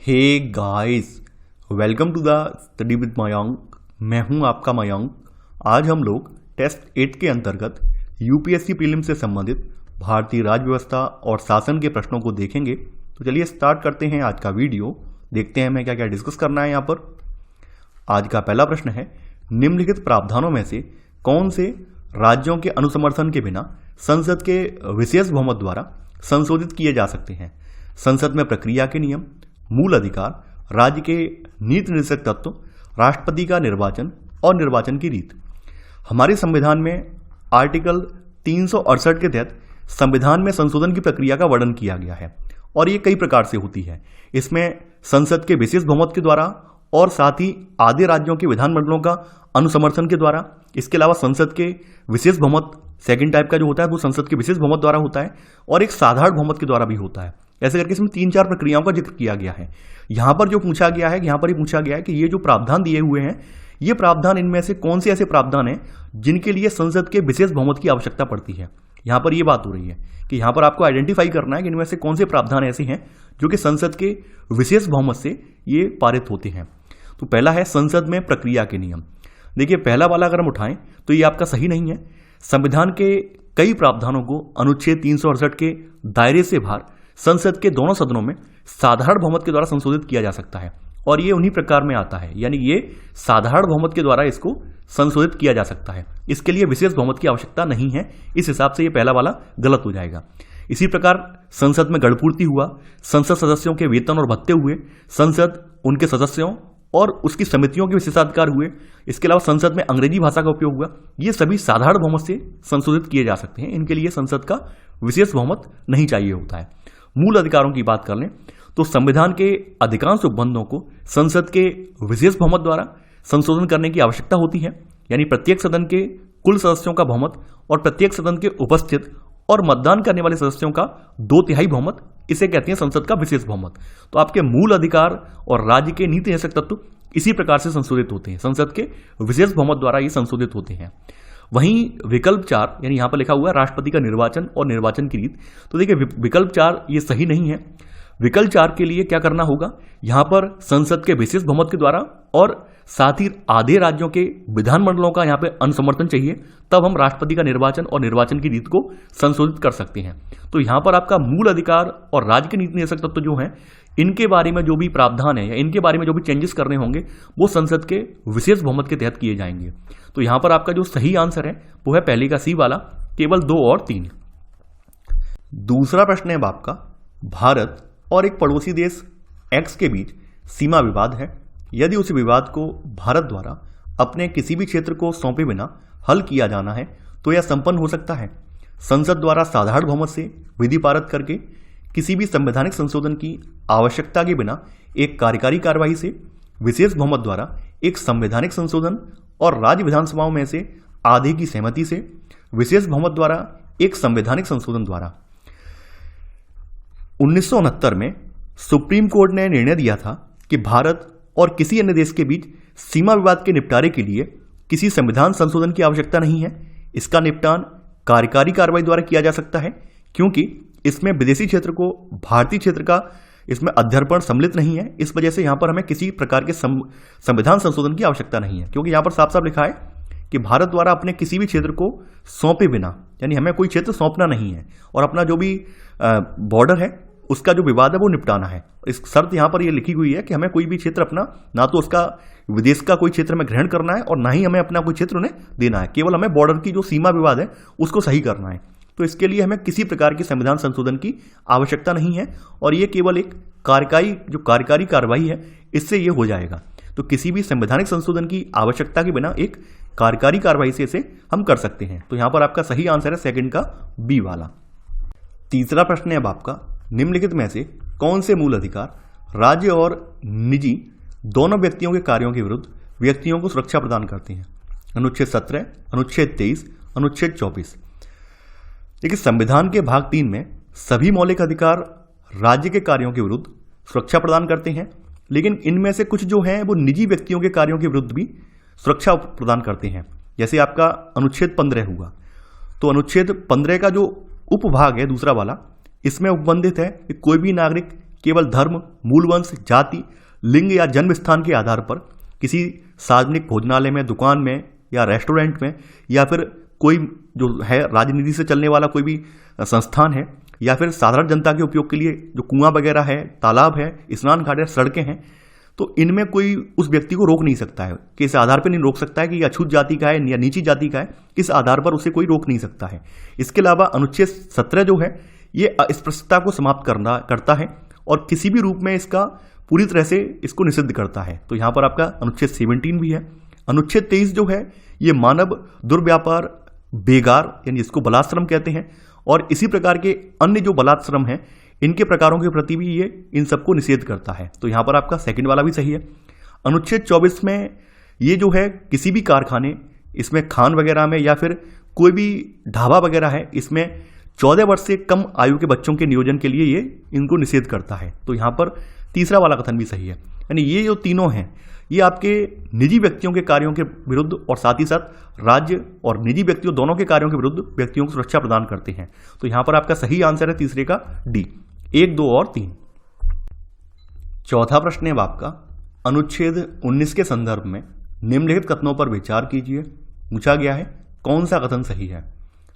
Hey guys, welcome to the study with Mayank. मैं हूं आपका मयंक। आज हम लोग टेस्ट 8 के अंतर्गत यूपीएससी प्रीलिम से संबंधित भारतीय राज्य व्यवस्था और शासन के प्रश्नों को देखेंगे। तो चलिए स्टार्ट करते हैं आज का वीडियो। देखते हैं हमें क्या क्या डिस्कस करना है यहाँ पर। आज का पहला प्रश्न है, निम्नलिखित प्रावधानों में से कौन से राज्यों के अनुसमर्थन के बिना संसद के विशेष बहुमत द्वारा संशोधित किए जा सकते हैं? संसद में प्रक्रिया के नियम, मूल अधिकार, राज्य के नीति निर्देशक तत्व, राष्ट्रपति का निर्वाचन और निर्वाचन की रीत। हमारे संविधान में आर्टिकल 368 के तहत संविधान में संशोधन की प्रक्रिया का वर्णन किया गया है और ये कई प्रकार से होती है। इसमें संसद के विशेष बहुमत के द्वारा और साथ ही आधे राज्यों के विधानमंडलों का अनुसमर्थन के द्वारा, इसके अलावा संसद के विशेष बहुमत सेकंड टाइप का जो होता है वो संसद के विशेष बहुमत द्वारा होता है और एक साधारण बहुमत के द्वारा भी होता है। ऐसे करके इसमें 3-4 प्रक्रियाओं का जिक्र किया गया है। यहां पर जो पूछा गया है, यहां पर ये पूछा गया है कि ये जो प्रावधान दिए हुए हैं, ये प्रावधान इनमें से कौन से ऐसे प्रावधान हैं जिनके लिए संसद के विशेष बहुमत की आवश्यकता पड़ती है। यहां पर ये बात हो रही है कि यहां पर आपको आइडेंटिफाई करना है कि इनमें से कौन से प्रावधान ऐसे हैं जो कि संसद के विशेष बहुमत से ये पारित होते हैं। तो पहला है संसद में प्रक्रिया के नियम। देखिए, पहला वाला अगर हम उठाएं तो ये आपका सही नहीं है। संविधान के कई प्रावधानों को अनुच्छेद 368 के दायरे से बाहर संसद के दोनों सदनों में साधारण बहुमत के द्वारा संशोधित किया जा सकता है और ये उन्हीं प्रकार में आता है, यानी ये साधारण बहुमत के द्वारा इसको संशोधित किया जा सकता है। इसके लिए विशेष बहुमत की आवश्यकता नहीं है। इस हिसाब से ये पहला वाला गलत हो जाएगा। इसी प्रकार संसद में गणपूर्ति हुआ, संसद सदस्यों के वेतन और भत्ते हुए, संसद उनके सदस्यों और उसकी समितियों के विशेषाधिकार हुए, इसके अलावा संसद में अंग्रेजी भाषा का उपयोग हुआ, ये सभी साधारण बहुमत से संशोधित किए जा सकते हैं। इनके लिए संसद का विशेष बहुमत नहीं चाहिए होता है। मूल अधिकारों की बात कर लें तो संविधान के अधिकांश उपबंधों को संसद के विशेष बहुमत द्वारा संशोधन करने की आवश्यकता होती है, यानी प्रत्येक सदन के कुल सदस्यों का बहुमत और प्रत्येक सदन के उपस्थित और मतदान करने वाले सदस्यों का 2/3 बहुमत, इसे कहते हैं संसद का विशेष बहुमत। तो आपके मूल अधिकार और राज्य के नीति निर्देशक तत्व इसी प्रकार से संशोधित होते हैं, संसद के विशेष बहुमत द्वारा ये संशोधित होते हैं। वहीं विकल्प 4, यानी यहां पर लिखा हुआ है राष्ट्रपति का निर्वाचन और निर्वाचन की रीत। तो देखिए, विकल्प 4 ये सही नहीं है। विकल्प 4 के लिए क्या करना होगा, यहां पर संसद के विशेष बहुमत के द्वारा और साथ ही आधे राज्यों के विधानमंडलों का यहां पे अनुसमर्थन चाहिए, तब हम राष्ट्रपति का निर्वाचन और निर्वाचन की रीत को संशोधित कर सकते हैं। तो यहां पर आपका मूल अधिकार और राज्य के नीति निर्देशक तत्व जो हैं, इनके बारे में जो भी प्रावधान है या इनके बारे में जो भी चेंजेस करने होंगे वो संसद के विशेष बहुमत के तहत किए जाएंगे। तो यहां पर आपका जो सही आंसर है वो है पहले का सी वाला, केवल 2 और 3। दूसरा प्रश्न है आपका, भारत और एक पड़ोसी देश एक्स के बीच सीमा विवाद है। यदि उस विवाद को भारत द्वारा अपने किसी भी क्षेत्र को सौंपे बिना हल किया जाना है तो यह संपन्न हो सकता है संसद द्वारा साधारण बहुमत से विधि पारित करके, किसी भी संवैधानिक संशोधन की आवश्यकता के बिना एक कार्यकारी कार्रवाई से, विशेष बहुमत द्वारा एक संवैधानिक संशोधन और राज्य विधानसभाओं में से आधे की सहमति से, विशेष बहुमत द्वारा एक संवैधानिक संशोधन द्वारा। 1969 में सुप्रीम कोर्ट ने निर्णय दिया था कि भारत और किसी अन्य देश के बीच सीमा विवाद के निपटारे के लिए किसी संविधान संशोधन की आवश्यकता नहीं है। इसका निपटान कार्यकारी कार्रवाई द्वारा किया जा सकता है, क्योंकि इसमें विदेशी क्षेत्र को भारतीय क्षेत्र का इसमें अध्यर्पण सम्मिलित नहीं है। इस वजह से यहां पर हमें किसी प्रकार के संविधान संशोधन की आवश्यकता नहीं है, क्योंकि यहां पर साफ साफ लिखा है कि भारत द्वारा अपने किसी भी क्षेत्र को सौंपे बिना, यानी हमें कोई क्षेत्र सौंपना नहीं है और अपना जो भी बॉर्डर है उसका जो विवाद है वो निपटाना है। इस शर्त यहां पर ये लिखी हुई है कि हमें कोई भी क्षेत्र अपना, ना तो उसका विदेश का कोई क्षेत्र में ग्रहण करना है और ना ही हमें अपना कोई क्षेत्र उन्हें देना है, केवल हमें बॉर्डर की जो सीमा विवाद है उसको सही करना है। तो इसके लिए हमें किसी प्रकार की संविधान संशोधन की आवश्यकता नहीं है और ये केवल एक कार्यकारी कार्रवाई है, इससे ये हो जाएगा। तो किसी भी संवैधानिक संशोधन की आवश्यकता के बिना एक कार्यकारी कार्रवाई से इसे हम कर सकते हैं। तो यहां पर आपका सही आंसर है सेकंड का बी वाला। तीसरा प्रश्न है अब आपका, निम्नलिखित में से कौन से मूल अधिकार राज्य और निजी दोनों व्यक्तियों के कार्यों के विरुद्ध व्यक्तियों को सुरक्षा प्रदान करते हैं? अनुच्छेद 17, अनुच्छेद 23, अनुच्छेद 24। देखिए, संविधान के भाग 3 में सभी मौलिक अधिकार राज्य के कार्यों के विरुद्ध सुरक्षा प्रदान करते हैं, लेकिन इनमें से कुछ जो हैं वो निजी व्यक्तियों के कार्यों के विरुद्ध भी सुरक्षा प्रदान करते हैं। जैसे आपका अनुच्छेद 15 हुआ, तो अनुच्छेद 15 का जो उपभाग है दूसरा वाला, इसमें उपबंधित है कि कोई भी नागरिक केवल धर्म, मूल वंश, जाति, लिंग या जन्म स्थान के आधार पर किसी सार्वजनिक भोजनालय में, दुकान में या रेस्टोरेंट में, या फिर कोई जो है राजनीति से चलने वाला कोई भी संस्थान है, या फिर साधारण जनता के उपयोग के लिए जो कुआं वगैरह है, तालाब है, स्नान घाट है, सड़कें हैं, तो इनमें कोई उस व्यक्ति को रोक नहीं सकता है कि इस आधार पर नहीं रोक सकता है कि यह अछूत जाति का है या नीची जाति का है, इस आधार पर उसे कोई रोक नहीं सकता है। इसके अलावा अनुच्छेद 17 जो है ये अस्पृश्यता को समाप्त करता है और किसी भी रूप में इसका पूरी तरह से इसको निषिद्ध करता है। तो यहाँ पर आपका अनुच्छेद 17 भी है। अनुच्छेद 23 जो है ये मानव दुर्व्यापार, बेगार यानी जिसको बलात्श्रम कहते हैं, और इसी प्रकार के अन्य जो बलात्श्रम हैं इनके प्रकारों के प्रति भी ये इन सबको निषेध करता है। तो यहाँ पर आपका सेकंड वाला भी सही है। अनुच्छेद 24 में ये जो है किसी भी कारखाने, इसमें खान वगैरह में या फिर कोई भी ढाबा वगैरह है, इसमें 14 वर्ष से कम आयु के बच्चों के नियोजन के लिए ये इनको निषेध करता है। तो यहाँ पर तीसरा वाला कथन भी सही है। यानी ये जो तीनों हैं ये आपके निजी व्यक्तियों के कार्यों के विरुद्ध और साथ ही साथ राज्य और निजी व्यक्तियों दोनों के कार्यों के विरुद्ध व्यक्तियों को सुरक्षा प्रदान करते हैं। तो यहाँ पर आपका सही आंसर है तीसरे का डी, 1, 2 और 3। चौथा प्रश्न है आपका, अनुच्छेद 19 के संदर्भ में निम्नलिखित कथनों पर विचार कीजिए। पूछा गया है कौन सा कथन सही है।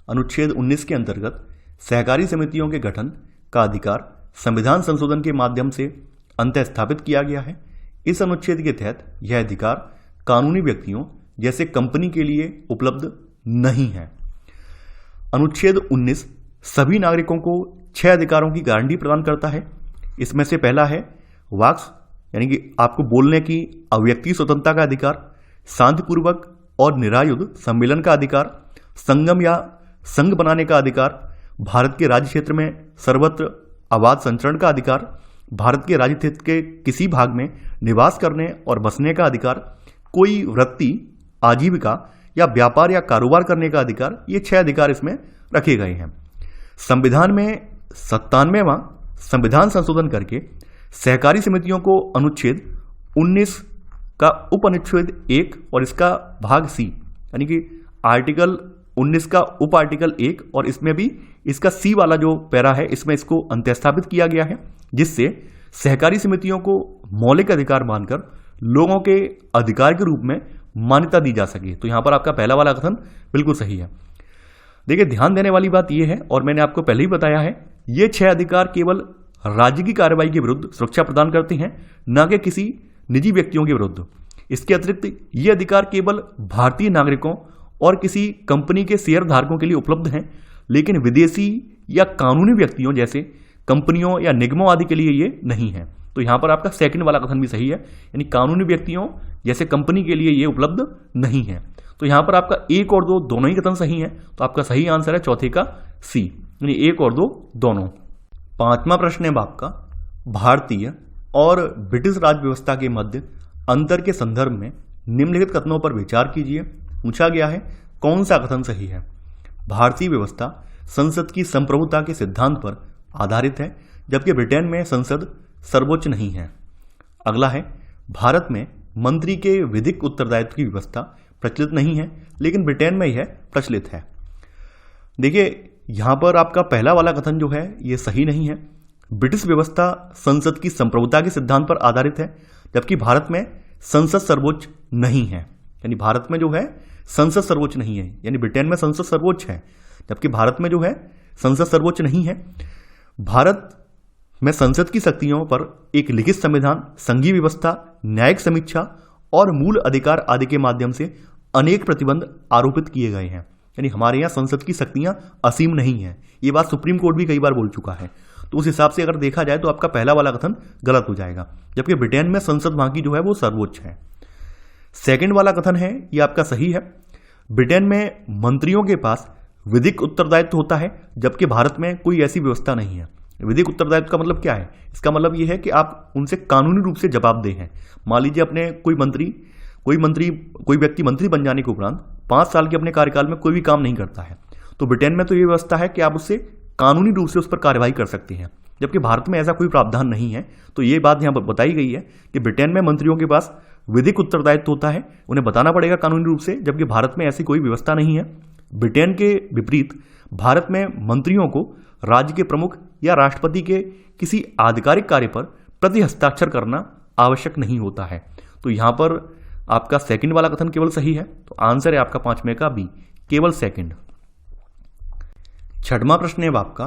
अनुच्छेद 19 के अंतर्गत सहकारी समितियों के गठन का अधिकार संविधान संशोधन के माध्यम से अंतः स्थापित किया गया है। इस अनुच्छेद के तहत यह अधिकार कानूनी व्यक्तियों जैसे कंपनी के लिए उपलब्ध नहीं है। अनुच्छेद 19 सभी नागरिकों को 6 अधिकारों की गारंटी प्रदान करता है। इसमें से पहला है वाक् यानी कि आपको बोलने की अव्यक्ति स्वतंत्रता का अधिकार, शांतिपूर्वक और निरायुध सम्मेलन का अधिकार, संगम या संघ बनाने का अधिकार, भारत के राज्य क्षेत्र में सर्वत्र आवाज संचरण का अधिकार, भारत के राज्य क्षेत्र के किसी भाग में निवास करने और बसने का अधिकार, कोई वृत्ति, आजीविका या व्यापार या कारोबार करने का अधिकार। ये 6 अधिकार इसमें रखे गए हैं। संविधान में 97वां संविधान संशोधन करके सहकारी समितियों को अनुच्छेद 19 का उप अनुच्छेद 1 और इसका भाग सी यानी कि आर्टिकल 19 का उप आर्टिकल 1 और इसमें भी इसका सी वाला जो पैरा है इसमें इसको अंत्यस्थापित किया गया है, जिससे सहकारी समितियों को मौलिक अधिकार मानकर लोगों के अधिकार के रूप में मान्यता दी जा सके। तो यहां पर आपका पहला वाला कथन बिल्कुल सही है। देखिए ध्यान देने वाली बात यह है, और मैंने आपको पहले ही बताया है, ये 6 अधिकार केवल राज्य की कार्रवाई के विरुद्ध सुरक्षा प्रदान करते हैं, न कि किसी निजी व्यक्तियों के विरुद्ध। इसके अतिरिक्त ये अधिकार केवल भारतीय नागरिकों और किसी कंपनी के शेयर धारकों के लिए उपलब्ध हैं, लेकिन विदेशी या कानूनी व्यक्तियों जैसे कंपनियों या निगमों आदि के लिए ये नहीं है। तो यहां पर आपका सेकंड वाला कथन भी सही है, यानी कानूनी व्यक्तियों जैसे कंपनी के लिए ये उपलब्ध नहीं है। तो यहां पर आपका 1 और 2 दोनों ही कथन सही है। तो आपका सही आंसर है चौथे का सी, यानी 1 और 2 दोनों। 5वां प्रश्न है आपका, भारतीय और ब्रिटिश राज व्यवस्था के मध्य अंतर के संदर्भ में निम्नलिखित कथनों पर विचार कीजिए। पूछा गया है कौन सा कथन सही है। भारतीय व्यवस्था संसद की संप्रभुता के सिद्धांत पर आधारित है, जबकि ब्रिटेन में संसद सर्वोच्च नहीं है। अगला है भारत में मंत्री के विधिक उत्तरदायित्व की व्यवस्था प्रचलित नहीं है, लेकिन ब्रिटेन में यह प्रचलित है। देखिए यहां पर आपका पहला वाला कथन जो है यह सही नहीं है। ब्रिटिश व्यवस्था संसद की संप्रभुता के सिद्धांत पर आधारित है, जबकि भारत में संसद सर्वोच्च नहीं है। यानी भारत में जो है संसद सर्वोच्च नहीं है, यानी ब्रिटेन में संसद सर्वोच्च है, जबकि भारत में जो है संसद सर्वोच्च नहीं है। भारत में संसद की शक्तियों पर एक लिखित संविधान, संघीय व्यवस्था, न्यायिक समीक्षा और मूल अधिकार आदि के माध्यम से अनेक प्रतिबंध आरोपित किए गए हैं। यानी हमारे यहाँ संसद की शक्तियां असीम नहीं है। ये बात सुप्रीम कोर्ट भी कई बार बोल चुका है। तो उस हिसाब से अगर देखा जाए तो आपका पहला वाला कथन गलत हो जाएगा, जबकि ब्रिटेन में संसद वहां की जो है वो सर्वोच्च है। सेकंड वाला कथन है ये आपका सही है। ब्रिटेन में मंत्रियों के पास विधिक उत्तरदायित्व होता है, जबकि भारत में कोई ऐसी व्यवस्था नहीं है। विधिक उत्तरदायित्व का मतलब क्या है? इसका मतलब यह है कि आप उनसे कानूनी रूप से जवाबदेह हैं। मान लीजिए अपने कोई व्यक्ति मंत्री बन जाने के उपरांत 5 साल के अपने कार्यकाल में कोई भी काम नहीं करता है, तो ब्रिटेन में तो ये व्यवस्था है कि आप उससे कानूनी रूप से उस पर कार्रवाई कर सकते हैं, जबकि भारत में ऐसा कोई प्रावधान नहीं है। तो ये बात यहाँ पर बताई गई है कि ब्रिटेन में मंत्रियों के पास विधिक उत्तरदायित्व होता है, उन्हें बताना पड़ेगा कानूनी रूप से, जबकि भारत में ऐसी कोई व्यवस्था नहीं है। ब्रिटेन के विपरीत भारत में मंत्रियों को राज्य के प्रमुख या राष्ट्रपति के किसी आधिकारिक कार्य पर प्रति हस्ताक्षर करना आवश्यक नहीं होता है। तो यहां पर आपका सेकंड वाला कथन केवल सही है। तो आंसर है आपका 5वें का बी, केवल सेकंड। छठवां प्रश्न है आपका,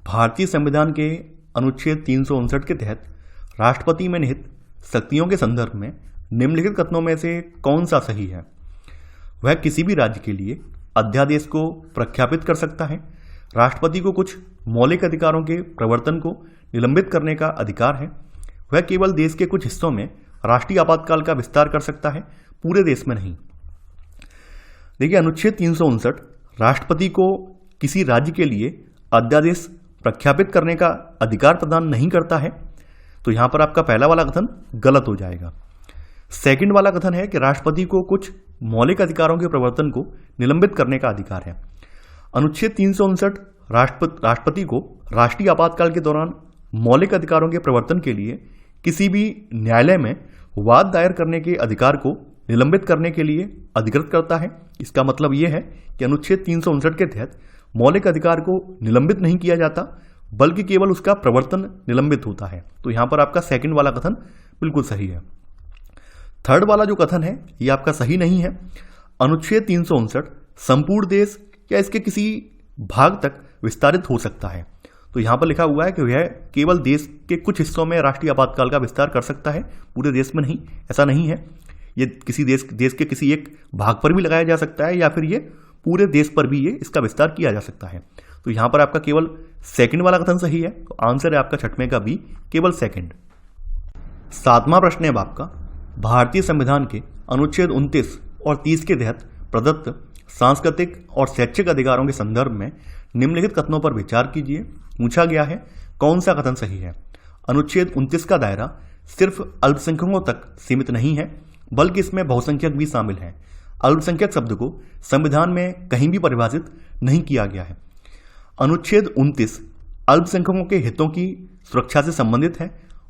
भारतीय संविधान के अनुच्छेद 359 के तहत राष्ट्रपति में निहित शक्तियों के संदर्भ में निम्नलिखित कथनों में से कौन सा सही है? वह किसी भी राज्य के लिए अध्यादेश को प्रख्यापित कर सकता है। राष्ट्रपति को कुछ मौलिक अधिकारों के प्रवर्तन को निलंबित करने का अधिकार है। वह केवल देश के कुछ हिस्सों में राष्ट्रीय आपातकाल का विस्तार कर सकता है, पूरे देश में नहीं। देखिए, अनुच्छेद 359 राष्ट्रपति को किसी राज्य के लिए अध्यादेश प्रख्यापित करने का अधिकार प्रदान नहीं करता है। तो यहां पर आपका पहला वाला कथन गलत हो जाएगा। सेकंड वाला कथन है कि राष्ट्रपति को कुछ मौलिक अधिकारों के प्रवर्तन को निलंबित करने का अधिकार है। अनुच्छेद 359 राष्ट्रपति को राष्ट्रीय आपातकाल के दौरान मौलिक अधिकारों के प्रवर्तन के लिए किसी भी न्यायालय में वाद दायर करने के अधिकार को निलंबित करने के लिए अधिकृत करता है। इसका मतलब यह है कि अनुच्छेद 359 के तहत मौलिक अधिकार को निलंबित नहीं किया जाता, बल्कि केवल उसका प्रवर्तन निलंबित होता है। तो यहां पर आपका सेकंड वाला कथन बिल्कुल सही है। थर्ड वाला जो कथन है यह आपका सही नहीं है। अनुच्छेद 359 संपूर्ण देश या इसके किसी भाग तक विस्तारित हो सकता है। तो यहां पर लिखा हुआ है कि वह केवल देश के कुछ हिस्सों में राष्ट्रीय आपातकाल का विस्तार कर सकता है, पूरे देश में नहीं। ऐसा नहीं है। ये किसी देश के किसी एक भाग पर भी लगाया जा सकता है, या फिर ये पूरे देश पर भी ये इसका विस्तार किया जा सकता है। तो यहां पर आपका केवल सेकंड वाला कथन सही है। तो आंसर है आपका 6वें का बी, केवल सेकंड। 7वां प्रश्न है आपका, भारतीय संविधान के अनुच्छेद 29 और 30 के तहत प्रदत्त सांस्कृतिक और शैक्षिक अधिकारों के संदर्भ में निम्नलिखित कथनों पर विचार कीजिए। पूछा गया है कौन सा कथन सही है? अनुच्छेद 29 का दायरा सिर्फ अल्पसंख्यकों तक सीमित नहीं है, बल्कि इसमें बहुसंख्यक भी शामिल हैं। अल्पसंख्यक शब्द को संविधान में कहीं भी परिभाषित नहीं किया गया है। अनुच्छेद 29 अल्पसंख्यकों के हितों की सुरक्षा से संबंधित है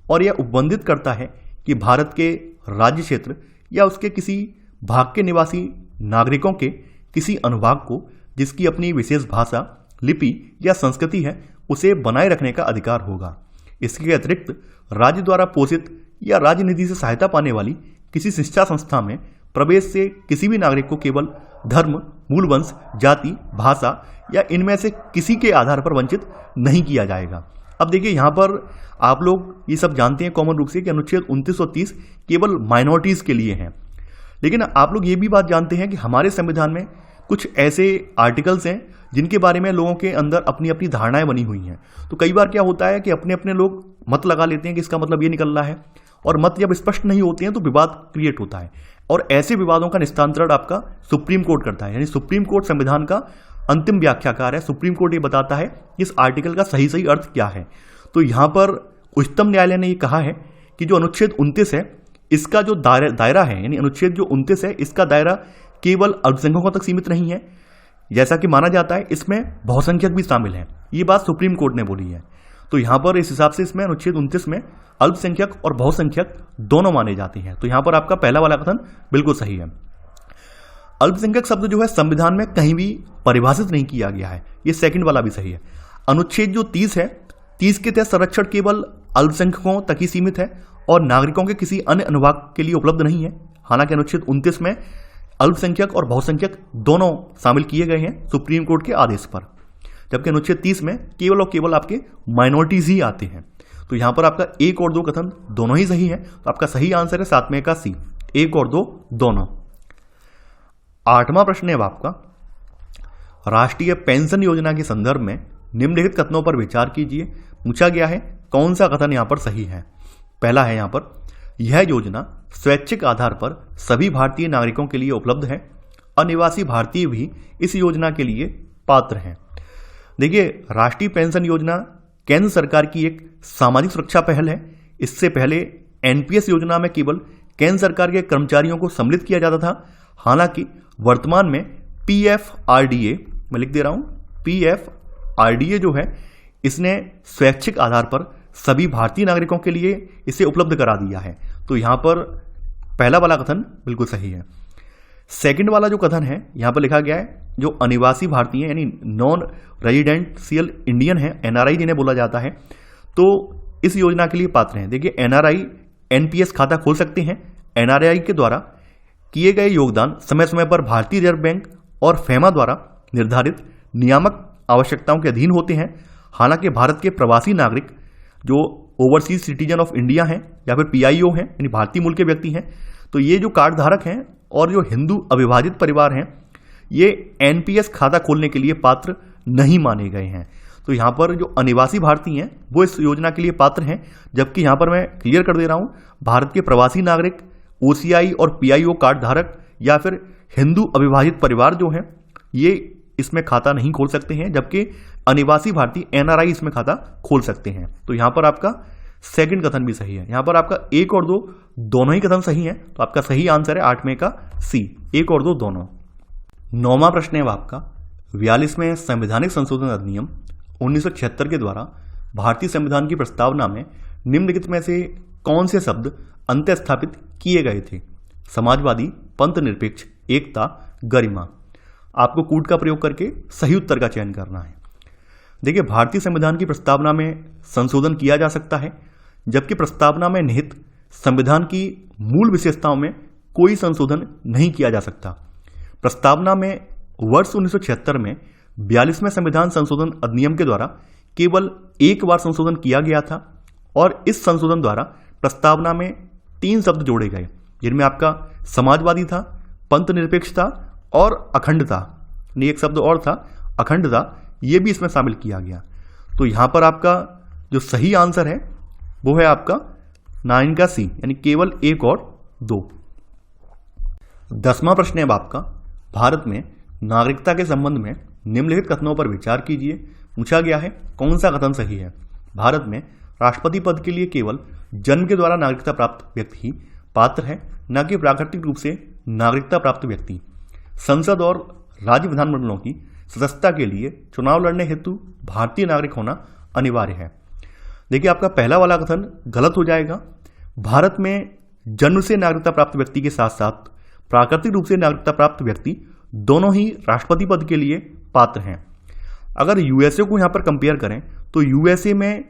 और यह उपबंधित करता है कि भारत के राज्य क्षेत्र या उसके किसी भाग के निवासी नागरिकों के किसी अनुभाग को जिसकी अपनी विशेष भाषा, लिपि या संस्कृति है, उसे बनाए रखने का अधिकार होगा। इसके अतिरिक्त राज्य द्वारा पोषित या राज्य निधि से सहायता पाने वाली किसी शिक्षा संस्था में प्रवेश से किसी भी नागरिक को केवल धर्म, मूल वंश, जाति, भाषा या इनमें से किसी के आधार पर वंचित नहीं किया जाएगा। अब देखिए, यहां पर आप लोग ये सब जानते हैं कॉमन रूप से कि अनुच्छेद 29 और 30 केवल माइनॉरिटीज के लिए हैं, लेकिन आप लोग ये भी बात जानते हैं कि हमारे संविधान में कुछ ऐसे आर्टिकल्स हैं जिनके बारे में लोगों के अंदर अपनी अपनी धारणाएं बनी हुई हैं। तो कई बार क्या होता है कि अपने अपने लोग मत लगा लेते हैं कि इसका मतलब ये निकल रहा है, और मत जब स्पष्ट नहीं होते हैं तो विवाद क्रिएट होता है, और ऐसे विवादों का निस्तारण आपका सुप्रीम कोर्ट करता है। यानी सुप्रीम कोर्ट संविधान का अंतिम व्याख्याकार है। सुप्रीम कोर्ट ये बताता है इस आर्टिकल का सही सही अर्थ क्या है। तो यहां पर उच्चतम न्यायालय ने ये कहा है कि जो अनुच्छेद 29 है इसका जो दायरा है, यानी अनुच्छेद जो 29 है इसका दायरा केवल अल्पसंख्यकों तक सीमित नहीं है, जैसा कि माना जाता है, इसमें बहुसंख्यक भी शामिल हैं। ये बात सुप्रीम कोर्ट ने बोली है। तो यहां पर इस हिसाब से इसमें अनुच्छेद 29 में अल्पसंख्यक और बहुसंख्यक दोनों माने जाते हैं। तो यहां पर आपका पहला वाला कथन बिल्कुल सही है। अल्पसंख्यक शब्द जो है संविधान में कहीं भी परिभाषित नहीं किया गया है, ये सेकंड वाला भी सही है। अनुच्छेद जो 30 है, 30 के तहत संरक्षण केवल अल्पसंख्यकों तक ही सीमित है और नागरिकों के किसी अन्य अनुभाग के लिए उपलब्ध नहीं है। हालांकि अनुच्छेद 29 में अल्पसंख्यक और बहुसंख्यक दोनों शामिल किए गए हैं सुप्रीम कोर्ट के आदेश पर, जबकि अनुच्छेद 30 में केवल और केवल आपके माइनॉरिटीज ही आते हैं। तो यहां पर आपका 1 और 2 कथन दोनों ही सही है। तो आपका सही आंसर है 7वें का सी, 1 और 2 दोनों। 8वां प्रश्न है आपका, राष्ट्रीय पेंशन योजना के संदर्भ में निम्नलिखित कथनों पर विचार कीजिए। पूछा गया है कौन सा कथन यहां पर सही है। पहला है यहां पर, यह योजना स्वैच्छिक आधार पर सभी भारतीय नागरिकों के लिए उपलब्ध है। अनिवासी भारतीय भी इस योजना के लिए पात्र हैं। देखिए, राष्ट्रीय पेंशन योजना केंद्र सरकार की एक सामाजिक सुरक्षा पहल है। इससे पहले एनपीएस योजना में केवल केंद्र सरकार के कर्मचारियों को सम्मिलित किया जाता था। हालांकि वर्तमान में पीएफआरडीए, मैं लिख दे रहा हूं, पीएफआरडीए जो है इसने स्वैच्छिक आधार पर सभी भारतीय नागरिकों के लिए इसे उपलब्ध करा दिया है। तो यहां पर पहला वाला कथन बिल्कुल सही है। सेकंड वाला जो कथन है यहां पर लिखा गया है, जो अनिवासी भारतीय यानी नॉन रेजिडेंशियल इंडियन है, एनआरआई जिन्हें बोला जाता है, तो इस योजना के लिए पात्र हैं। देखिए एनआरआई एनपीएस खाता खोल सकते हैं। एनआरआई के द्वारा किए गए योगदान समय समय पर भारतीय रिजर्व बैंक और फेमा द्वारा निर्धारित नियामक आवश्यकताओं के अधीन होते हैं। हालांकि भारत के प्रवासी नागरिक जो ओवरसीज सिटीजन ऑफ इंडिया हैं या फिर पीआईओ हैं यानी भारतीय मूल के व्यक्ति हैं, तो ये जो कार्ड धारक हैं और जो हिंदू अविभाजित परिवार हैं, ये एनपीएस खाता खोलने के लिए पात्र नहीं माने गए हैं। तो यहाँ पर जो अनिवासी भारतीय हैं वो इस योजना के लिए पात्र हैं, जबकि यहाँ पर मैं क्लियर कर दे रहा हूँ, भारत के प्रवासी नागरिक, ओसीआई और पीआईओ कार्ड धारक या फिर हिंदू अविभाजित परिवार जो हैं, ये इसमें खाता नहीं खोल सकते हैं, जबकि अनिवासी भारतीय एनआरआई इसमें खाता खोल सकते हैं। तो यहाँ पर आपका सेकंड कथन भी सही है। यहाँ पर आपका 1 और 2 दोनों ही कथन सही हैं, तो आपका सही आंसर है 8 में का सी, 1 और 2 दोनों। 9वां प्रश्न है आपका, 42वें संवैधानिक संशोधन अधिनियम 1976 के द्वारा भारतीय संविधान की प्रस्तावना में निम्नलिखित में से कौन से शब्द अंत्य स्थापित किए गए थे? समाजवादी, पंथ निरपेक्ष, एकता, गरिमा। आपको कूट का प्रयोग करके सही उत्तर का चयन करना है। देखिए भारतीय संविधान की प्रस्तावना में संशोधन किया जा सकता है, जबकि प्रस्तावना में निहित संविधान की मूल विशेषताओं में कोई संशोधन नहीं किया जा सकता। प्रस्तावना में वर्ष 1976 में 42वें संविधान संशोधन अधिनियम के द्वारा केवल एक बार संशोधन किया गया था और इस संशोधन द्वारा प्रस्तावना में 3 शब्द जोड़े गए, जिनमें आपका समाजवादी था, पंथ निरपेक्ष था और अखंडता, नहीं एक शब्द और था अखंडता, ये भी इसमें शामिल किया गया। तो यहां पर आपका जो सही आंसर है वो है आपका 9 का सी, यानी केवल 1 और 2। 10वां प्रश्न है आपका, भारत में नागरिकता के संबंध में निम्नलिखित कथनों पर विचार कीजिए। पूछा गया है कौन सा कथन सही है? भारत में राष्ट्रपति पद के लिए केवल जन्म के द्वारा नागरिकता प्राप्त व्यक्ति ही पात्र है, न कि प्राकृतिक रूप से नागरिकता प्राप्त व्यक्ति। संसद और राज्य विधानमंडलों की सदस्यता के लिए चुनाव लड़ने हेतु भारतीय नागरिक होना अनिवार्य है। देखिए आपका पहला वाला कथन गलत हो जाएगा। भारत में जन्म से नागरिकता प्राप्त व्यक्ति के साथ साथ प्राकृतिक रूप से नागरिकता प्राप्त व्यक्ति दोनों ही राष्ट्रपति पद के लिए पात्र हैं। अगर यूएसए को यहां पर कंपेयर करें तो यूएसए में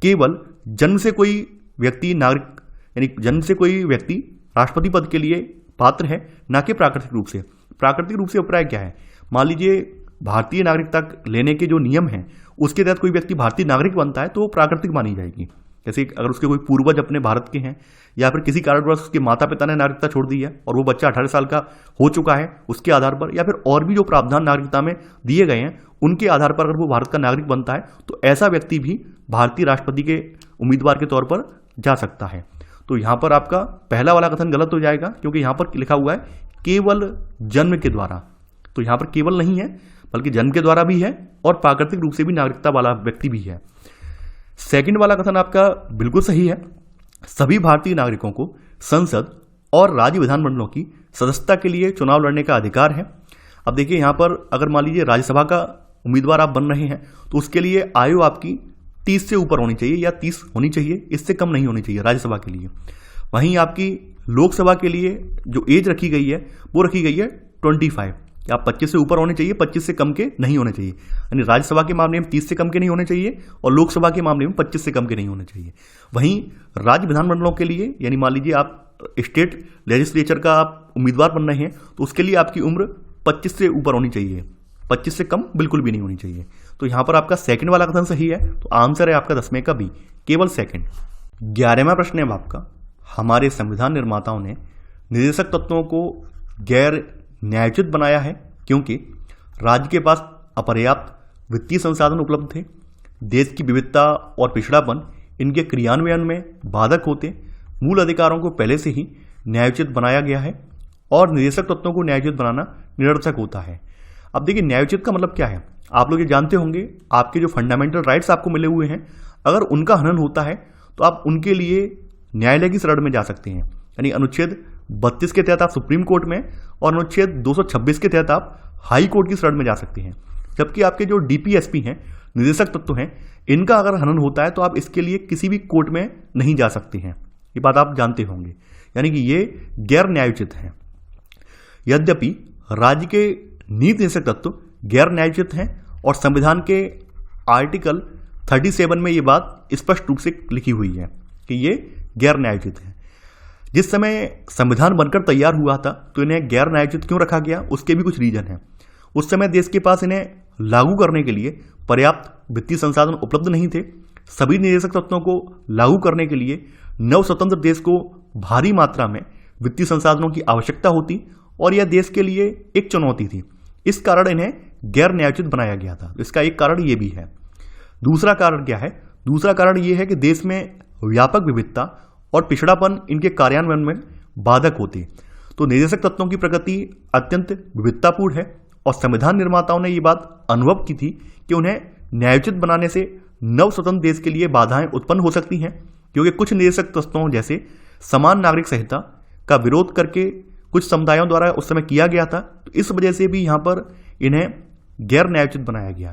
केवल जन्म से कोई व्यक्ति नागरिक यानी जन्म से कोई व्यक्ति राष्ट्रपति पद के लिए पात्र है, ना कि प्राकृतिक रूप से। प्राकृतिक रूप से अभिप्राय क्या है? मान लीजिए भारतीय नागरिकता लेने के जो नियम हैं उसके तहत कोई व्यक्ति भारतीय नागरिक बनता है तो वो प्राकृतिक मानी जाएगी। जैसे अगर उसके कोई पूर्वज अपने भारत के हैं या फिर किसी कारणवश उसके माता पिता ने नागरिकता छोड़ दी है और वो बच्चा 18 साल का हो चुका है, उसके आधार पर या फिर और भी जो प्रावधान नागरिकता में दिए गए हैं उनके आधार पर अगर वो भारत का नागरिक बनता है तो ऐसा व्यक्ति भी भारतीय राष्ट्रपति के उम्मीदवार के तौर पर जा सकता है। तो यहाँ पर आपका पहला वाला कथन गलत हो जाएगा, क्योंकि यहाँ पर लिखा हुआ है केवल जन्म के द्वारा। तो यहाँ पर केवल नहीं है बल्कि जन्म के द्वारा भी है और प्राकृतिक रूप से भी नागरिकता वाला व्यक्ति भी है। सेकंड वाला कथन आपका बिल्कुल सही है। सभी भारतीय नागरिकों को संसद और राज्य विधानमंडलों की सदस्यता के लिए चुनाव लड़ने का अधिकार है। अब देखिए यहाँ पर अगर मान लीजिए राज्यसभा का उम्मीदवार आप बन रहे हैं तो उसके लिए आयु आपकी 30 से ऊपर होनी चाहिए या 30 होनी चाहिए, इससे कम नहीं होनी चाहिए राज्यसभा के लिए। वहीं आपकी लोकसभा के लिए जो एज रखी गई है वो रखी गई है 25। आप 25 से ऊपर होने चाहिए, 25 से कम के नहीं होने चाहिए। यानी राज्यसभा के मामले में 30 से कम के नहीं होने चाहिए और लोकसभा के मामले में 25 से कम के नहीं होने चाहिए। वहीं राज्य विधानमंडलों के लिए यानी मान लीजिए आप स्टेट लेजिस्लेचर का आप उम्मीदवार बन रहे हैं तो उसके लिए आपकी उम्र 25 से ऊपर होनी चाहिए, 25 से कम बिल्कुल भी नहीं होनी चाहिए। तो यहाँ पर आपका सेकंड वाला कथन सही है, तो आंसर है आपका 10वें का बी, केवल सेकंड। 11वां प्रश्न है आपका, हमारे संविधान निर्माताओं ने निर्देशक तत्वों को गैर न्यायोचित बनाया है क्योंकि राज्य के पास अपर्याप्त वित्तीय संसाधन उपलब्ध थे, देश की विविधता और पिछड़ापन इनके क्रियान्वयन में बाधक होते, मूल अधिकारों को पहले से ही न्यायोचित बनाया गया है और निर्देशक तत्वों को न्यायोचित बनाना निरर्थक होता है। अब देखिए न्यायोचित का मतलब क्या है, आप लोग ये जानते होंगे, आपके जो फंडामेंटल राइट्स आपको मिले हुए हैं अगर उनका हनन होता है तो आप उनके लिए न्यायालय की शरण में जा सकते हैं। यानी अनुच्छेद 32 के तहत आप सुप्रीम कोर्ट में और अनुच्छेद 226 के तहत आप हाई कोर्ट की शरण में जा सकते हैं। जबकि आपके जो डीपीएसपी हैं, निर्देशक तत्व हैं, इनका अगर हनन होता है तो आप इसके लिए किसी भी कोर्ट में नहीं जा सकते हैं। ये बात आप जानते होंगे, यानी कि ये गैर न्यायोचित है। यद्यपि राज्य के नीति निषेधक तत्व गैर न्यायोचित हैं और संविधान के आर्टिकल 37 में ये बात स्पष्ट रूप से लिखी हुई है कि ये गैर न्यायोचित है। जिस समय संविधान बनकर तैयार हुआ था तो इन्हें गैर न्यायोचित क्यों रखा गया, उसके भी कुछ रीजन हैं। उस समय देश के पास इन्हें लागू करने के लिए पर्याप्त वित्तीय संसाधन उपलब्ध नहीं थे। सभी निषेधक तत्वों को लागू करने के लिए नव स्वतंत्र देश को भारी मात्रा में वित्तीय संसाधनों की आवश्यकता होती और यह देश के लिए एक चुनौती थी। इस कारण इन्हें गैर न्यायोचित बनाया गया था। इसका एक कारण ये भी है। दूसरा कारण क्या है? दूसरा कारण ये है कि देश में व्यापक विविधता और पिछड़ापन इनके कार्यान्वयन में बाधक होते। तो निषेधक तत्वों की प्रकृति अत्यंत विविधतापूर्ण है और संविधान निर्माताओं ने ये बात अनुभव की थी कि उन्हें न्यायोचित बनाने से नव स्वतंत्र देश के लिए बाधाएं उत्पन्न हो सकती हैं, क्योंकि कुछ निषेधक तत्वों जैसे समान नागरिक संहिता का विरोध करके कुछ समुदायों द्वारा उस समय किया गया था। तो इस वजह से भी यहाँ पर इन्हें गैर न्यायोचित बनाया गया।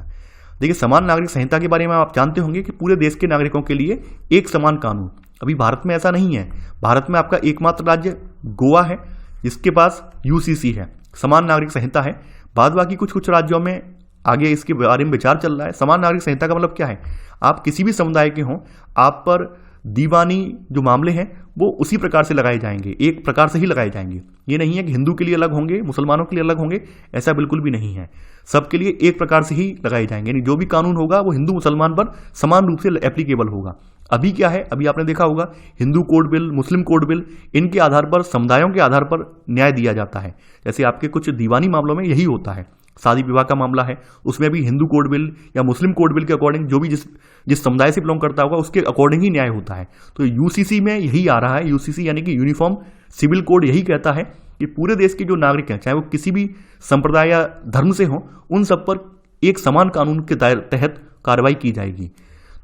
देखिए, समान नागरिक संहिता के बारे में आप जानते होंगे कि पूरे देश के नागरिकों के लिए एक समान कानून। अभी भारत में ऐसा नहीं है। भारत में आपका एकमात्र राज्य गोवा है जिसके पास यूसीसी है, समान नागरिक संहिता है। बाद बाकी कुछ कुछ राज्यों में आगे इसके बारे में विचार चल रहा है। समान नागरिक संहिता का मतलब क्या है? आप किसी भी समुदाय के हों, आप पर दीवानी जो मामले हैं वो उसी प्रकार से लगाए जाएंगे, एक प्रकार से ही लगाए जाएंगे। ये नहीं है कि हिंदू के लिए अलग होंगे, मुसलमानों के लिए अलग होंगे, ऐसा बिल्कुल भी नहीं है। सबके लिए एक प्रकार से ही लगाए जाएंगे। यानी जो भी कानून होगा वो हिंदू मुसलमान पर समान रूप से एप्लीकेबल होगा। अभी क्या है, अभी आपने देखा होगा हिंदू कोड बिल, मुस्लिम कोड बिल, इनके आधार पर, समुदायों के आधार पर न्याय दिया जाता है। जैसे आपके कुछ दीवानी मामलों में यही होता है। शादी विवाह का मामला है, उसमें भी हिंदू कोड बिल या मुस्लिम कोड बिल के अकॉर्डिंग जो भी जिस समुदाय से बिलोंग करता होगा उसके अकॉर्डिंग ही न्याय होता है। तो यूसीसी में यही आ रहा है। यूसीसी यानी कि यूनिफॉर्म सिविल कोड यही कहता है कि पूरे देश के जो नागरिक हैं, चाहे वो किसी भी संप्रदाय या धर्म से हों, उन सब पर एक समान कानून के तहत कार्रवाई की जाएगी।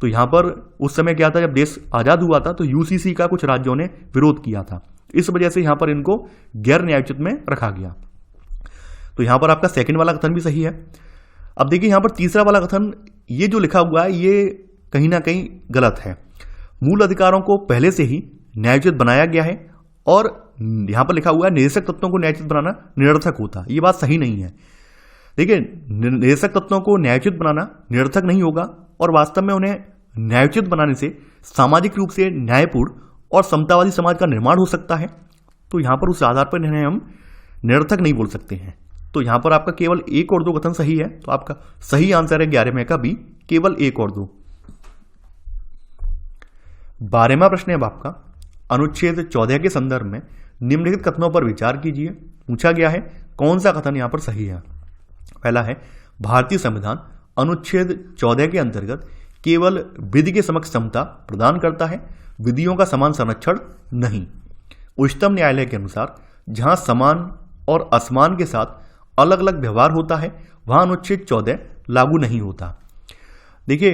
तो यहाँ पर उस समय क्या था, जब देश आज़ाद हुआ था तो यूसीसी का कुछ राज्यों ने विरोध किया था। इस वजह से यहाँ पर इनको गैर न्यायोचित में रखा गया। तो यहाँ पर आपका सेकंड वाला कथन भी सही है। अब देखिए यहाँ पर तीसरा वाला कथन, ये जो लिखा हुआ है ये कहीं ना कहीं गलत है। मूल अधिकारों को पहले से ही न्यायोचित बनाया गया है और यहाँ पर लिखा हुआ है निषेधक तत्वों को न्यायोचित बनाना निरर्थक होता। ये बात सही नहीं है। देखिए, निषेधक तत्वों को न्यायोचित बनाना निरर्थक नहीं होगा और वास्तव में उन्हें न्यायोचित बनाने से सामाजिक रूप से न्यायपूर्ण और समतावादी समाज का निर्माण हो सकता है। तो यहाँ पर उस आधार पर इन्हें हम निरर्थक नहीं बोल सकते हैं। तो यहाँ पर आपका केवल एक और दो कथन सही है। तो आपका सही आंसर है 11वें का बी, केवल एक और दो। 12वां प्रश्न है आपका, अनुच्छेद 14 के संदर्भ में निम्नलिखित कथनों पर विचार कीजिए। पूछा गया है कौन सा कथन यहाँ पर सही है। पहला है, भारतीय संविधान अनुच्छेद 14 के अंतर्गत केवल विधि के समक्ष समता प्रदान करता है, विधियों का समान संरक्षण नहीं। उच्चतम न्यायालय के अनुसार जहां समान और असमान के साथ अलग अलग व्यवहार होता है वहां अनुच्छेद 14 लागू नहीं होता। देखिए,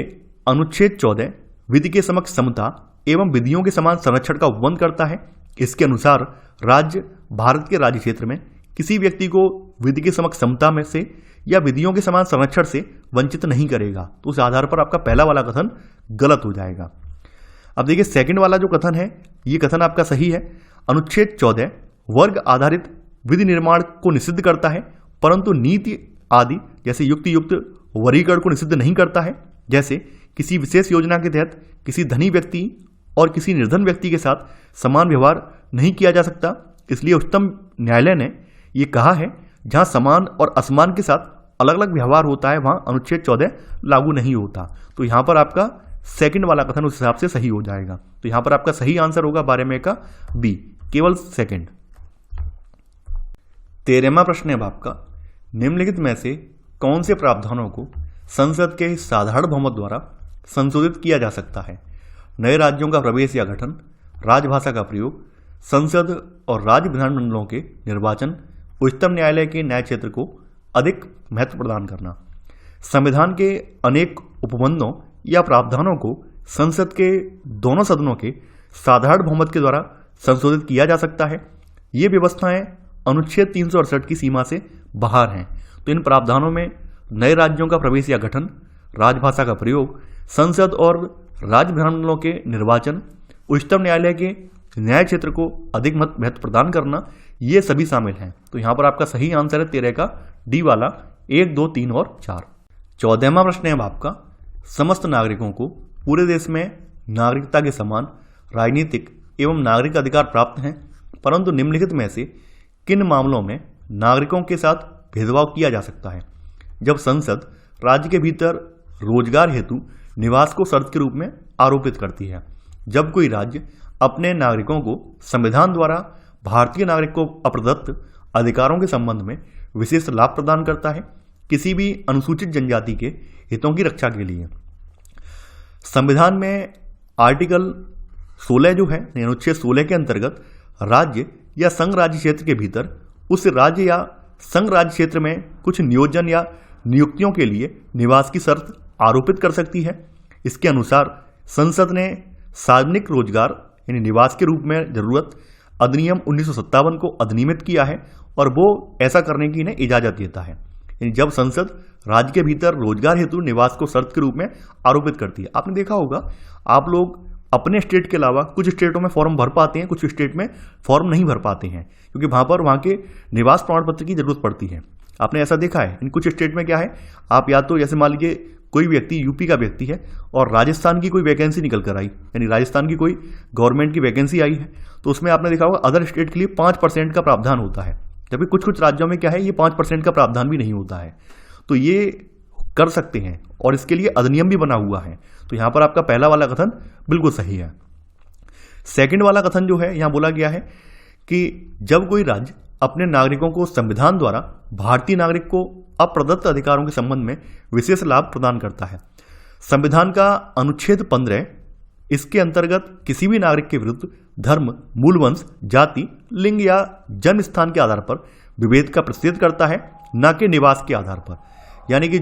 अनुच्छेद 14 विधि के समक्ष समता एवं विधियों के समान संरक्षण का उपबंध करता है। इसके अनुसार राज्य भारत के राज्य क्षेत्र में किसी व्यक्ति को विधि के समक्ष समता में से या विधियों के समान संरक्षण से वंचित नहीं करेगा। तो उस आधार पर आपका पहला वाला कथन गलत हो जाएगा। अब देखिए, सेकंड वाला जो कथन है ये कथन आपका सही है। अनुच्छेद 14 वर्ग आधारित विधि निर्माण को निषिद्ध करता है, परंतु नीति आदि जैसे युक्त वर्गीकरण को निषिद्ध नहीं करता है। जैसे किसी विशेष योजना के तहत किसी धनी व्यक्ति और किसी निर्धन व्यक्ति के साथ समान व्यवहार नहीं किया जा सकता। इसलिए उच्चतम न्यायालय ने ये कहा है जहां समान और असमान के साथ अलग अलग व्यवहार होता है वहां अनुच्छेद 14 लागू नहीं होता। तो यहां पर आपका सेकंड वाला कथन उस हिसाब से सही हो जाएगा। तो यहां पर आपका सही आंसर होगा 12वें का बी, केवल सेकंड। 13वां प्रश्न है आपका, निम्नलिखित में से कौन से प्रावधानों को संसद के साधारण बहुमत द्वारा संशोधित किया जा सकता है। नए राज्यों का प्रवेश या गठन, राजभाषा का प्रयोग, संसद और राज्य विधानमंडलों के निर्वाचन, उच्चतम न्यायालय के न्याय क्षेत्र को अधिक महत्व प्रदान करना। संविधान के अनेक उपबंधों या प्रावधानों को संसद के दोनों सदनों के साधारण बहुमत के द्वारा संशोधित किया जा सकता है। ये व्यवस्थाएं अनुच्छेद 368 की सीमा से बाहर हैं। तो इन प्रावधानों में नए राज्यों का प्रवेश या गठन, राजभाषा का प्रयोग, संसद और राज्य विधानमंडलों के निर्वाचन, उच्चतम न्यायालय के न्याय क्षेत्र को अधिक महत्व प्रदान करना, ये सभी शामिल हैं। तो यहाँ पर आपका सही आंसर है 13 का डी वाला 1, 2, 3 और 4। 14वां प्रश्न है अब आपका, समस्त नागरिकों को पूरे देश में नागरिकता के समान राजनीतिक एवं नागरिक अधिकार प्राप्त हैं, परंतु निम्नलिखित में से किन मामलों में नागरिकों के साथ भेदभाव किया जा सकता है? जब संसद राज्य के भीतर रोजगार हेतु निवास को शर्त के रूप में आरोपित करती है, जब कोई राज्य अपने नागरिकों को संविधान द्वारा भारतीय नागरिक को अप्रदत्त अधिकारों के संबंध में विशेष लाभ प्रदान करता है, किसी भी अनुसूचित जनजाति के हितों की रक्षा के लिए। संविधान में आर्टिकल 16 जो है, अनुच्छेद 16 के अंतर्गत राज्य या संघ राज्य क्षेत्र के भीतर उस राज्य या संघ राज्य क्षेत्र में कुछ नियोजन या नियुक्तियों के लिए निवास की शर्त आरोपित कर सकती है। इसके अनुसार संसद ने सार्वजनिक रोजगार यानी निवास के रूप में जरूरत अधिनियम 1957 को अधिनियमित किया है और वो ऐसा करने की इन्हें इजाजत देता है। यानी जब संसद राज्य के भीतर रोजगार हेतु निवास को शर्त के रूप में आरोपित करती है। आपने देखा होगा, आप लोग अपने स्टेट के अलावा कुछ स्टेटों में फॉर्म भर पाते हैं, कुछ स्टेट में फॉर्म नहीं भर पाते हैं, क्योंकि वहां के निवास प्रमाण पत्र की जरूरत पड़ती है। आपने ऐसा देखा है। इन कुछ स्टेट में क्या है, आप या तो जैसे मान लीजिए कोई व्यक्ति यूपी का व्यक्ति है और राजस्थान की कोई वैकेंसी निकल कर आई, यानी राजस्थान की कोई गवर्नमेंट की वैकेंसी आई है, तो उसमें आपने देखा होगा अदर स्टेट के लिए 5% का प्रावधान होता है, जबकि कुछ कुछ राज्यों में क्या है, ये 5% का प्रावधान भी नहीं होता है। तो ये कर सकते हैं और इसके लिए अधिनियम भी बना हुआ है। तो यहां पर आपका पहला वाला कथन बिल्कुल सही है। सेकंड वाला कथन जो है, यहां बोला गया है कि जब कोई राज्य अपने नागरिकों को संविधान द्वारा भारतीय नागरिक को अप्रदत्त अधिकारों के संबंध में विशेष लाभ प्रदान करता है। संविधान का अनुच्छेद 15 इसके अंतर्गत किसी भी नागरिक के विरुद्ध धर्म, मूल वंश, जाति, लिंग या जन्म स्थान के आधार पर विभेद का प्रतिषेध करता है, न कि निवास के आधार पर। यानी कि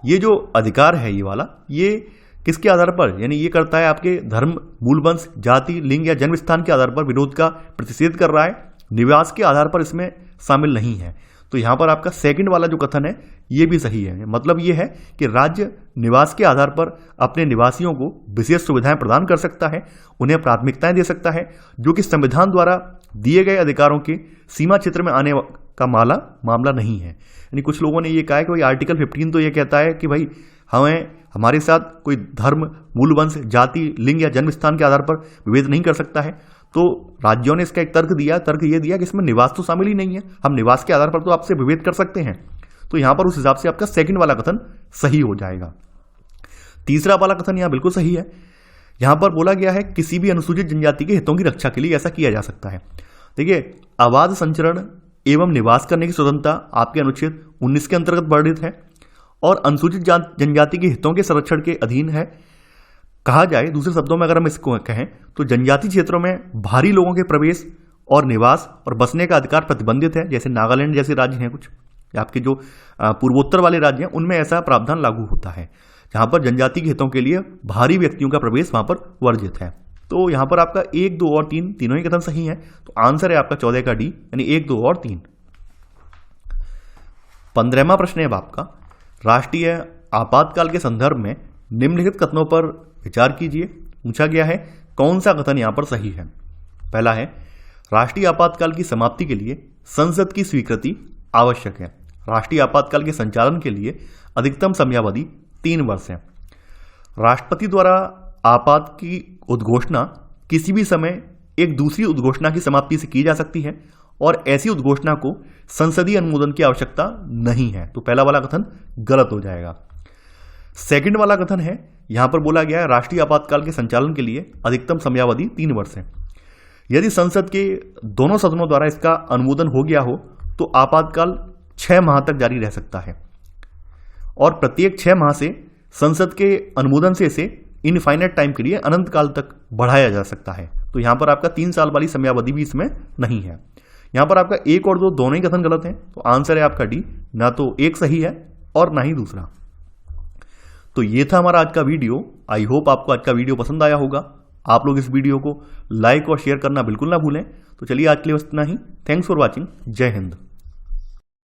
ये जो अधिकार है ये वाला, ये किसके आधार पर, यानी ये करता है आपके धर्म, मूल वंश, जाति, लिंग या जन्म स्थान के आधार पर विरोध का प्रतिषेध कर रहा है, निवास के आधार पर इसमें शामिल नहीं है। तो यहां पर आपका सेकंड वाला जो कथन है ये भी सही है। मतलब ये है कि राज्य निवास के आधार पर अपने निवासियों को विशेष सुविधाएं प्रदान कर सकता है, उन्हें प्राथमिकताएं दे सकता है, जो कि संविधान द्वारा दिए गए अधिकारों के सीमा क्षेत्र में आने का मामला नहीं है। यानी कुछ लोगों ने ये कहा है कि भाई आर्टिकल 15 तो ये कहता है कि भाई हमारे साथ कोई धर्म, मूल वंश, जाति, लिंग या जन्म स्थान के आधार पर विभेद नहीं कर सकता है। तो राज्यों ने इसका एक तर्क ये दिया कि इसमें निवास तो शामिल ही नहीं है, हम निवास के आधार पर तो आपसे विभेद कर सकते हैं। तो यहां पर उस हिसाब से आपका सेकंड वाला कथन सही हो जाएगा। तीसरा वाला कथन यहां बिल्कुल सही है। यहां पर बोला गया है किसी भी अनुसूचित जनजाति के हितों की रक्षा के लिए ऐसा किया जा सकता है। देखिए, अबाध संचरण एवं निवास करने की स्वतंत्रता आपके अनुच्छेद 19 के अंतर्गत वर्णित है और अनुसूचित जनजाति के हितों के संरक्षण के अधीन है। कहा जाए दूसरे शब्दों में अगर हम इसको कहें तो जनजाति क्षेत्रों में भारी लोगों के प्रवेश और निवास और बसने का अधिकार प्रतिबंधित है। जैसे नागालैंड जैसे राज्य हैं कुछ, आपके जो पूर्वोत्तर वाले राज्य हैं, उनमें ऐसा प्रावधान लागू होता है, जहां पर जनजाति के हितों के लिए भारी व्यक्तियों का प्रवेश वहां पर वर्जित है। तो यहां पर आपका 1, 2 और 3 तीनों ही कथन सही है। तो आंसर है आपका 14 का डी, यानी 1, 2 और 3। 15वां प्रश्न है आपका, राष्ट्रीय आपातकाल के संदर्भ में निम्नलिखित कथनों पर विचार कीजिए। पूछा गया है कौन सा कथन यहां पर सही है। पहला है, राष्ट्रीय आपातकाल की समाप्ति के लिए संसद की स्वीकृति आवश्यक है। राष्ट्रीय आपातकाल के संचालन के लिए अधिकतम समयावधि 3 वर्ष है। राष्ट्रपति द्वारा आपात की उद्घोषणा किसी भी समय एक दूसरी उद्घोषणा की समाप्ति से की जा सकती है और ऐसी उद्घोषणा को संसदीय अनुमोदन की आवश्यकता नहीं है। तो पहला वाला कथन गलत हो जाएगा। सेकंड वाला कथन है, यहां पर बोला गया है राष्ट्रीय आपातकाल के संचालन के लिए अधिकतम समयावधि 3 वर्ष है। यदि संसद के दोनों सदनों द्वारा इसका अनुमोदन हो गया हो तो आपातकाल 6 माह तक जारी रह सकता है और प्रत्येक 6 माह से संसद के अनुमोदन से इसे इनफाइनाइट टाइम के लिए अनंत काल तक बढ़ाया जा सकता है। तो यहां पर आपका 3 साल वाली समयावधि भी इसमें नहीं है। यहां पर आपका 1 और 2 दोनों ही कथन गलत हैं। तो आंसर है आपका डी, ना तो एक सही है और ना ही दूसरा। तो ये था हमारा आज का वीडियो। आई होप आपको आज का वीडियो पसंद आया होगा। आप लोग इस वीडियो को लाइक और शेयर करना बिल्कुल ना भूलें। तो चलिए आज के लिए बस इतना ही। Thanks for watching. जय हिंद।